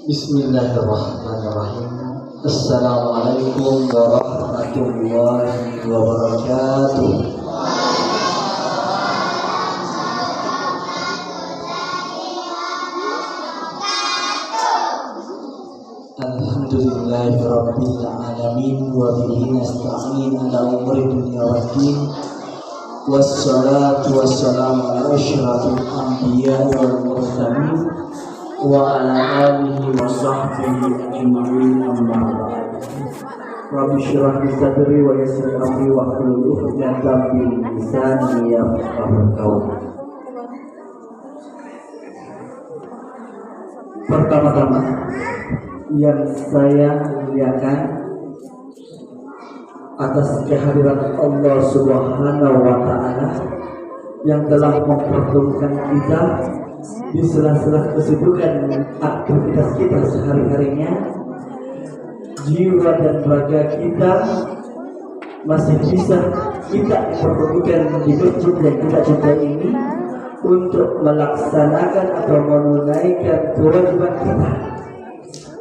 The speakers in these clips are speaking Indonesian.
Bismillahirrahmanirrahim. Assalamualaikum warahmatullahi wabarakatuh. Alhamdulillahirabbil alamin wa bihi nasta'in ala umuri dunya waddin. Wassalatu wassalamu ala asyrafil anbiya'i wal mursalin wa ala alihi wa sahbihi ajma'in, amma ba'd. Rabbi shrah li sadri wa yassir amri wa hlul 'uqdatam min lisani yafqahu qawli. Pertama-tama yang saya muliakan atas kehadiran Allah Subhanahu wa ta'ala yang telah mempertemukan kita di sela-sela kesibukan aktivitas kita sehari-harinya. Jiwa dan raga kita masih bisa kita pertemukan di masjid yang kita cintai ini untuk melaksanakan atau menunaikan kewajiban kita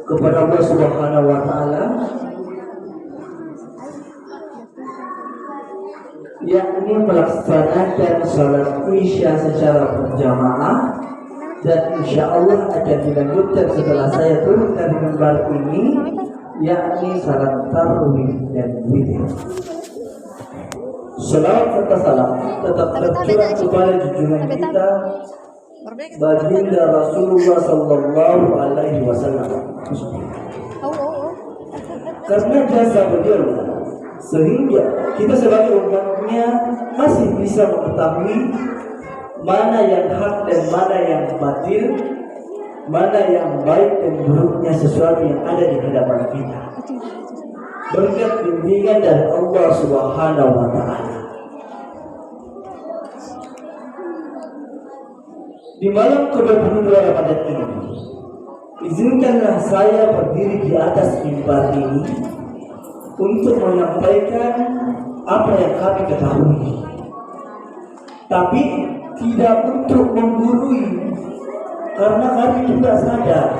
kepada Allah Subhanahu wa ta'ala, yakni melaksanakan salat Isya secara berjamaah, dan insya Allah akan dilanjutkan setelah saya turun dari mimbar ini, yakni salat tarawih dan witir. Salawat serta salam tetap tercurah kepada junjungan kita baginda Rasulullah Sallallahu Alaihi Wasallam, karena jasa beliau sehingga kita sebagai umatnya masih bisa mengetahui mana yang hak dan mana yang batil, mana yang baik dan buruknya sesuatu yang ada di hadapan kita, berkat bimbingan dari Allah Subhanahu wa ta'ala. Di malam ke-22 Ramadan ini, izinkanlah saya berdiri di atas mimbar ini untuk menyampaikan apa yang kami ketahui, tapi tidak untuk menggurui, karena kami juga sadar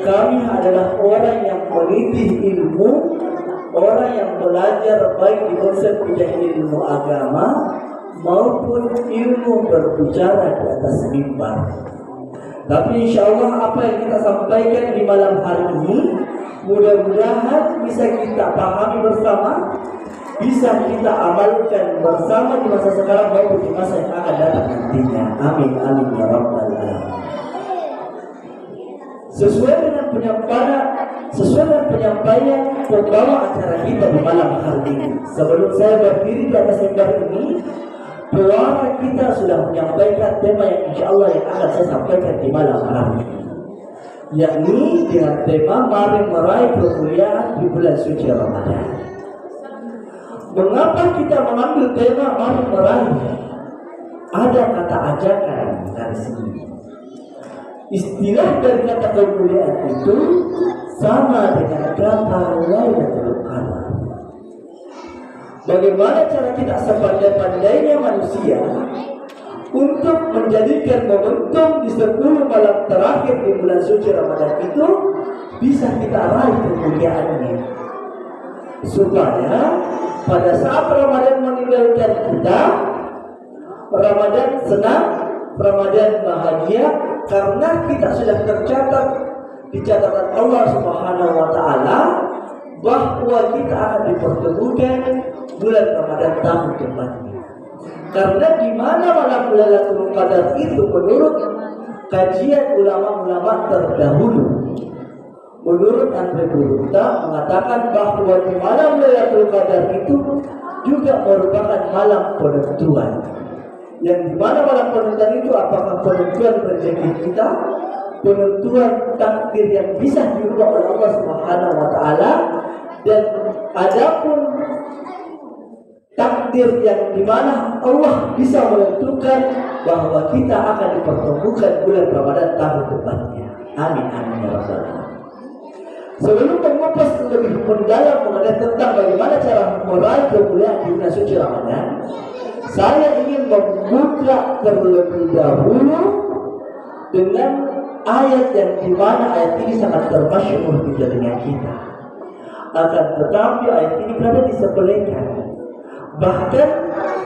kami adalah orang yang meniti ilmu, orang yang belajar baik di konsep bidang ilmu agama maupun ilmu berbicara di atas mimbar. Tapi insya Allah apa yang kita sampaikan di malam hari ini mudah-mudahan bisa kita pahami bersama, bisa kita amalkan bersama di masa sekarang maupun di masa yang akan datang nantinya. Amin amin ya rabbal alamin. Sesuai dengan penyampaian pembawa acara kita di malam hari ini, sebelum saya berdiri di atas mimbar ini, pembawa kita sudah menyampaikan tema yang insya Allah yang akan saya sampaikan di malam hari ini, yakni dengan tema mari meraih kemuliaan di bulan suci Ramadan. Mengapa kita mengambil tema mari meraih? Ada kata ajakan dari sini. Istilah dari kata kemuliaan itu sama dengan kata Lailatul Qadar. Bagaimana cara kita sepandai-pandainya manusia untuk menjadikan momentum di 10 malam terakhir di bulan suci Ramadan itu bisa kita raih kemuliaannya, supaya pada saat Ramadan meninggalkan kita, Ramadan senang, Ramadan bahagia, karena kita sudah tercatat di catatan Allah Subhanahu wa ta'ala bahwa kita akan dipertemukan bulan Ramadan tahun depannya. Karena di mana malam Lailatul Qadar itu menurut kajian ulama-ulama terdahulu, menurut Andre Burunta mengatakan bahwa di malam Lailatul Qadar itu juga merupakan malam penentuan. Yang di mana malam penentuan itu apakah penentuan rezeki kita, penentuan takdir yang bisa dirubah oleh Allah Subhanahu wa ta'ala, dan adapun takdir yang dimana Allah bisa menentukan bahwa kita akan dipertemukan bulan Ramadan tahun depannya. Amin amin ya rabbal alamin. Sebelum mengupas lebih mendalam mengenai tentang bagaimana cara meraih kemuliaan di bulan suci Ramadan, saya ingin membuka terlebih dahulu dengan ayat yang dimana ayat ini sangat termasyhur di telinga kita. Akan tetapi ayat ini kadang disepelekan. Bahkan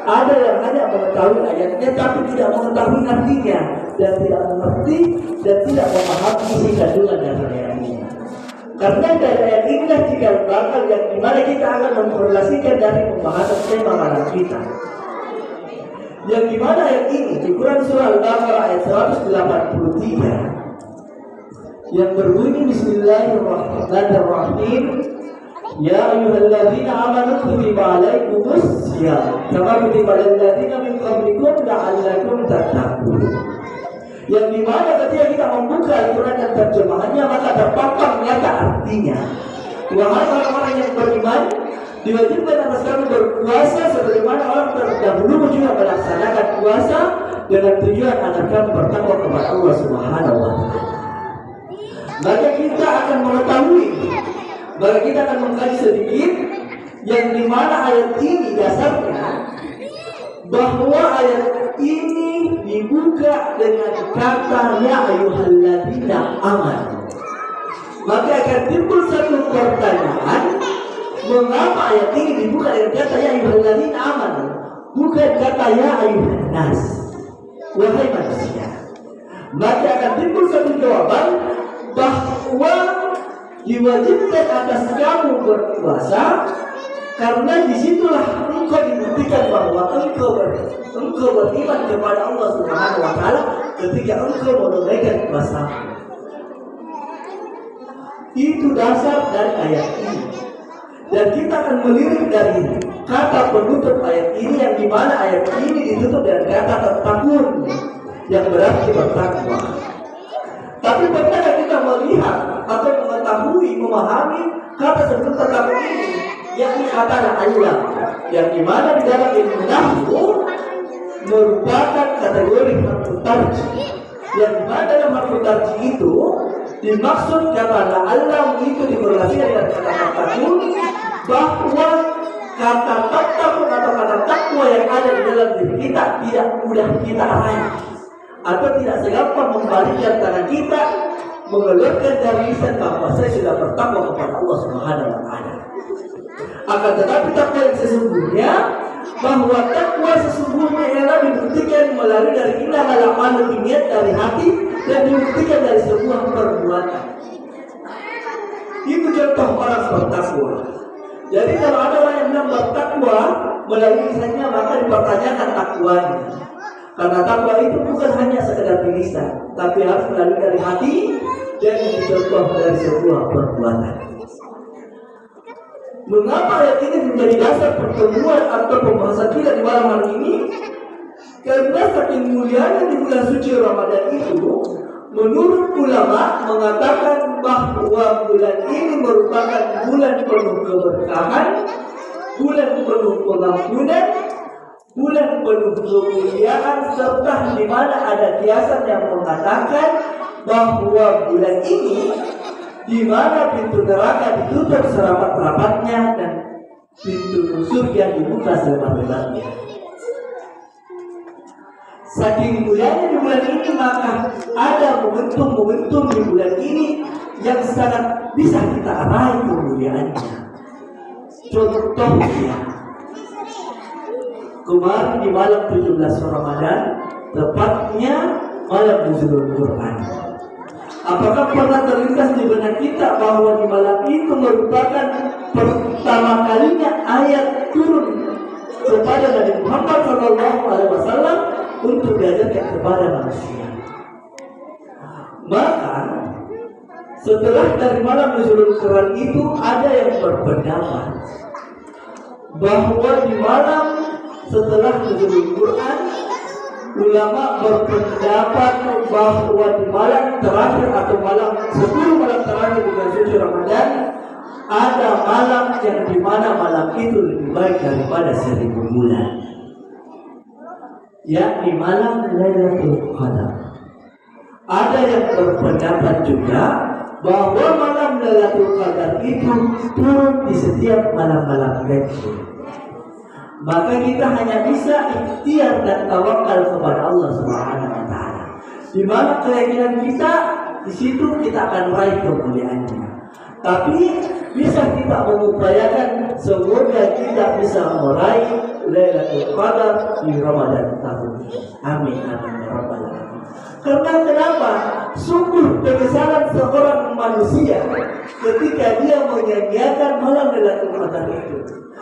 ada yang hanya mengetahui ayatnya tapi tidak mengetahui artinya, dan tidak mengerti dan tidak memahami isi kandungan dari ayat ini. Karena dari ayat inilah cikal bakal yang dimana kita akan memkorelasikan dari pembahasan tema malam kita. Yang dimana ayat ini di Quran surah Al-Baqarah ayat 183 yang berbunyi Bismillahirrahmanirrahim. Ya ayyuhalladzina amanu kutiba alaikumus syiyam kama kutiba alal ladzina min qablikum la'allakum tattaqun. Yang dimana ketika kita membuka Al-Quran dan terjemahannya maka terpampang nyata artinya. Wahai orang-orang yang beriman, diwajibkan atas kamu berpuasa sebagaimana orang terdahulu juga melaksanakan puasa dengan tujuan agar kamu bertakwa kepada Allah Subhanahu wa Ta'ala. Maka kita akan mengetahui, maka kita akan mengkaji sedikit yang dimana ayat ini dasarnya bahwa ayat ini dibuka dengan kata ya ayyuhalladzina amanu. Maka akan timbul satu pertanyaan, mengapa ayat ini dibuka dengan kata ya ayyuhalladzina amanu, bukan kata ya ayyuhan nas, wahai manusia? Maka akan timbul satu jawaban bahwa diwajibkan atas kamu berpuasa karena disitulah engkau dibuktikan bahwa engkau beriman kepada Allah Subhanahu wa Ta'ala ketika engkau menunaikan puasa. Itu dasar dari ayat ini. Dan kita akan melirik dari kata penutup ayat ini yang dimana ayat ini ditutup dengan kata tattaqun yang berarti bertakwa. Tapi pernah kita melihat atau mengetahui, memahami kata sebelum tattaqun ini, yakni kata Allah, yang dimana di dalam ilmu nahwu merupakan kategori harfu tarjih, yang dimana dalam harfu tarjih itu dimaksud kata Allah itu dikorelasikan dengan kata tattaqun, bahwa kata tattaqun atau kata takwa yang ada di dalam diri kita tidak mudah kita raih atau tidak segampang membalikkan tangan kita mengeluarkan dari lisan bahwa saya sudah bertakwa kepada Allah Subhanahu wa Ta'ala. Akan tetapi takwa yang sesungguhnya, bahwa takwa sesungguhnya ialah dibuktikan melalui dari innamal a'malu binniyat, dari hati, dan dibuktikan dari sebuah perbuatan. Itu contoh orang bertakwa. Jadi kalau ada orang yang bilang bertakwa melalui lisannya, maka dipertanyakan takwanya. Karena takwa itu bukan hanya sekedar di lisan, tapi harus melalui dari hati dan dicontoh dari sebuah perbuatan. Mengapa ayat ini menjadi dasar pertemuan atau pembahasan kita di malam hari ini? Karena saking mulianya di bulan suci Ramadan itu, menurut ulama mengatakan bahwa bulan ini merupakan bulan penuh keberkahan, bulan penuh pengampunan, bulan penuh kemuliaan, serta di mana ada kiasan yang mengatakan bahwa bulan ini di mana pintu neraka ditutup serapat-rapatnya dan pintu surga dibuka selebar-lebarnya. Saking mulianya di bulan ini, maka ada momentum-momentum di bulan ini yang sangat bisa kita raih kemuliaannya. Contohnya, kemarin di malam 17 Ramadan, tepatnya malam Nuzulul Quran. Apakah pernah terlintas di benak kita bahwa di malam itu merupakan pertama kalinya ayat turun kepada Nabi Muhammad SAW untuk diajarkan kepada manusia? Maka setelah dari malam Nuzulul Quran itu ada yang berpendapat bahwa di malam setelah Nuzulul Quran, ulama berpendapat bahwa di malam terakhir atau malam 10 malam terakhir bulan suci Ramadan ada malam yang dimana malam itu lebih baik daripada 1000 bulan, yakni malam Lailatul Qadar. Ada yang berpendapat juga bahwa malam Lailatul Qadar itu turun di setiap malam-malam Lailatul. Maka kita hanya bisa ikhtiar dan tawakal kepada Allah Subhanahu wa Ta'ala. Di mana keyakinan kita, di situ kita akan raih kemuliaannya. Tapi bisa kita mengupayakan semoga kita bisa meraih Lailatul Qadar di Ramadan tahun ini. Amin amin ya rabbal alamin. Karena kenapa? Sungguh penyesalan seorang manusia ketika dia menyanyiakan malam Lailatul Qadar itu.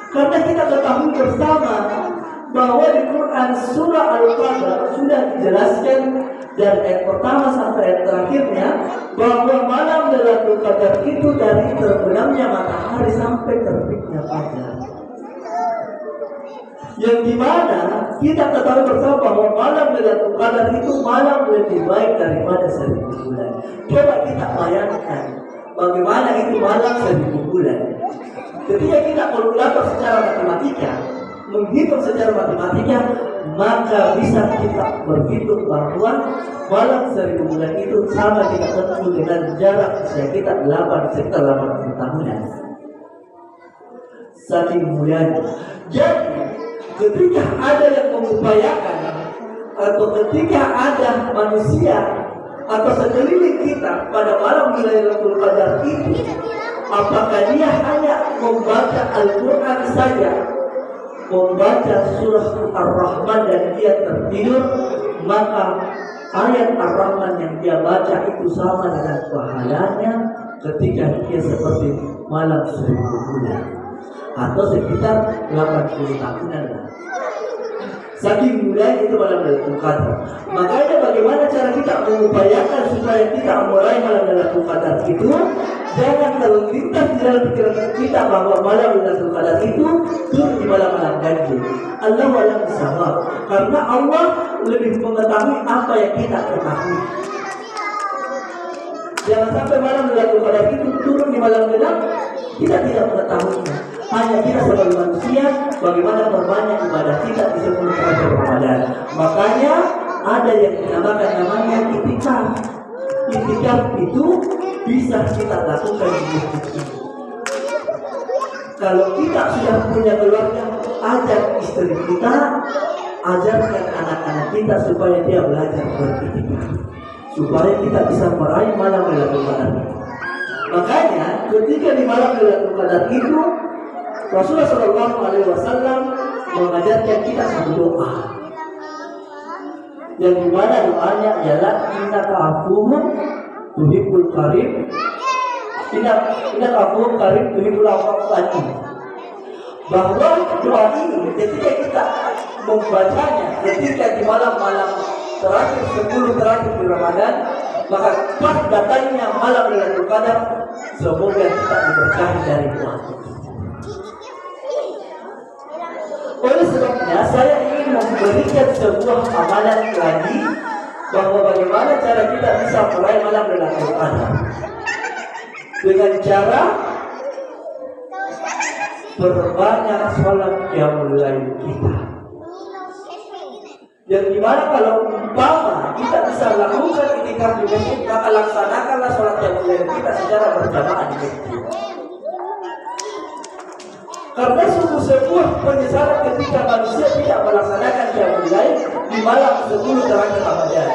Karena kita ketahui bersama bahwa di Quran surah Al-Qadar sudah dijelaskan dari ayat pertama sampai ayat terakhirnya bahwa malam Lailatul Qadar itu dari terbenamnya matahari sampai terbitnya fajar. Yang dimana kita ketahui bersama bahwa malam Lailatul Qadar itu malam lebih baik daripada 1000 bulan. Coba kita bayangkan bagaimana itu malam 1000 bulan. Ketika kita kalkulator secara matematika, menghitung secara matematika, maka bisa kita berhitung bahwa malam 1000 bulan itu sama kita tempuh dengan jarak usia kita sekitar 80 tahunan. Saking mulianya. Jadi ketika ada yang mengupayakan atau ketika ada manusia atau sekeliling kita pada malam Lailatul Qadar itu, apakah dia hanya membaca Al-Quran saja, membaca surah Ar-Rahman dan dia tertidur, maka ayat Ar-Rahman yang dia baca itu sama dengan pahalanya ketika dia seperti malam 1000 bulan atau sekitar 80 tahunan. Saking mulia itu malam Lailatul Qadar. Makanya bagaimana cara kita mengupayakan supaya kita meraih malam Lailatul Qadar itu? Jangan terlintas di dalam pikiran kita bahwa malam Lailatul Qadar itu turun di malam-malam ganjil. Allah alam bisawab. Karena Allah lebih mengetahui apa yang kita ketahui. Jangan sampai malam Lailatul Qadar itu turun di malam genap, kita tidak mengetahuinya. Hanya kita sebagai manusia, bagaimana berbanyak ibadah kita di 10 Ramadan. Makanya ada yang dinamakan namanya itikaf. Itikaf itu bisa kita lakukan di masjid ini. Kalau kita sudah punya keluarga, ajak istri kita, ajarkan anak-anak kita supaya dia belajar beritikaf, supaya kita bisa meraih malam Lailatul Qadar. Makanya ketika di malam Lailatul Qadar itu Rasulullah SAW mengajarkan kita satu doa, yang dimana doanya ialah innaka afuwwun tuhibbul karim, innaka afuwwun karim tuhibbul afwa anhu. Bahwa doa ini ketika kita membacanya ketika di malam-malam terakhir 10 terakhir di Ramadan, maka pas datangnya malam Lailatul Qadar, semoga kita diberkahi dari Tuhan. Oleh sebabnya saya ingin memberikan sebuah amalan lagi bahwa bagaimana cara kita bisa meraih malam Lailatul Qadar dengan cara berbanyak sholat qiyamul lail kita. Yang dimana kalau umpama kita bisa lakukan itikaf di masjid, maka laksanakanlah sholat qiyamul lail kita secara berjamaah di masjid. Karena sungguh sebuah penyesalan ketika manusia tidak melaksanakan qiyamul lail di malam 10 terakhir Ramadan.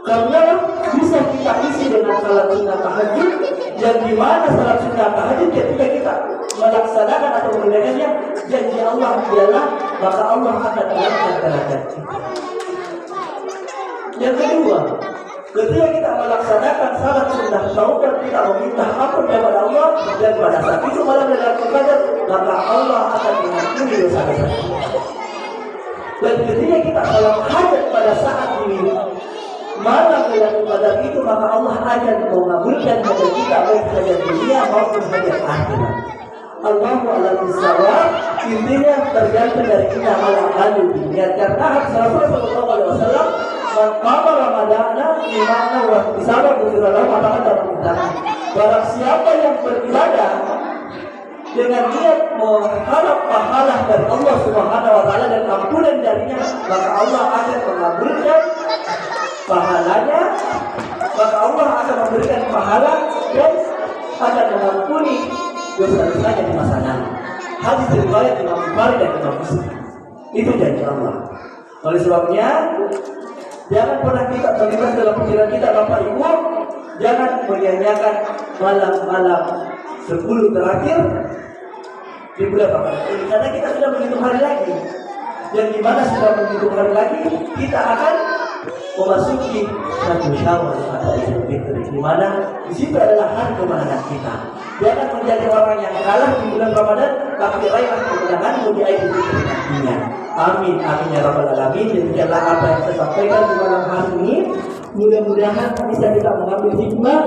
Karena bisa kita isi dengan salat sunnah tahajud, yang dimana salat sunnah tahajud ketika kita melaksanakan atau mengerjakannya, janji Allah ialah maka Allah akan mengangkat derajat kita. Yang kedua, ketika kita melaksanakan salat sunnah taubat, kita meminta ampun kepada Allah, dan pada saat itu malam Lailatul Qadar, maka Allah akan mengampuni dosa-dosa kita. Dan ketika kita salat hajat pada saat ini malam Lailatul Qadar itu, maka Allah akan mengabulkan hajat kita, baik hajat dunia maupun hajat akhirat. Allahu a'lam bishawab. Intinya tergantung dari kita malam lalu niat. Karena hadis Rasulullah SAW, maka Ramadana dimana waktu sabar berfirman maka kita. Barang siapa yang beribadah dengan niat mengharap pahala dari Allah Subhanahu wa taala dan ampunan darinya, maka Allah akan mengabulkan pahalanya, maka Allah akan memberikan pahala dan akan mengampuni dosa-dosanya di masa lalu. Hadis riwayat Imam Bukhari dan Imam Muslim. Itu janji Allah. Oleh sebabnya Jangan pernah kita terlibat dalam pikiran kita, Bapak Ibu. Jangan menyanyiakan malam-malam 10 terakhir di bulan Ramadan ini, karena kita sudah menghitung hari lagi. Yang dimana sudah menghitung hari lagi, kita akan memasuki satu Syawal atau Idul Fitri, di mana di situ adalah hari kemenangan kita. Jangan menjadi orang yang kalah di bulan Ramadan, tapi raihlah kemenanganmu di Idul Fitri nantinya. Amin, amin ya rabbal alamin. Demikianlah apa yang saya sampaikan di malam hari ini. Mudah-mudahan bisa kita mengambil hikmah.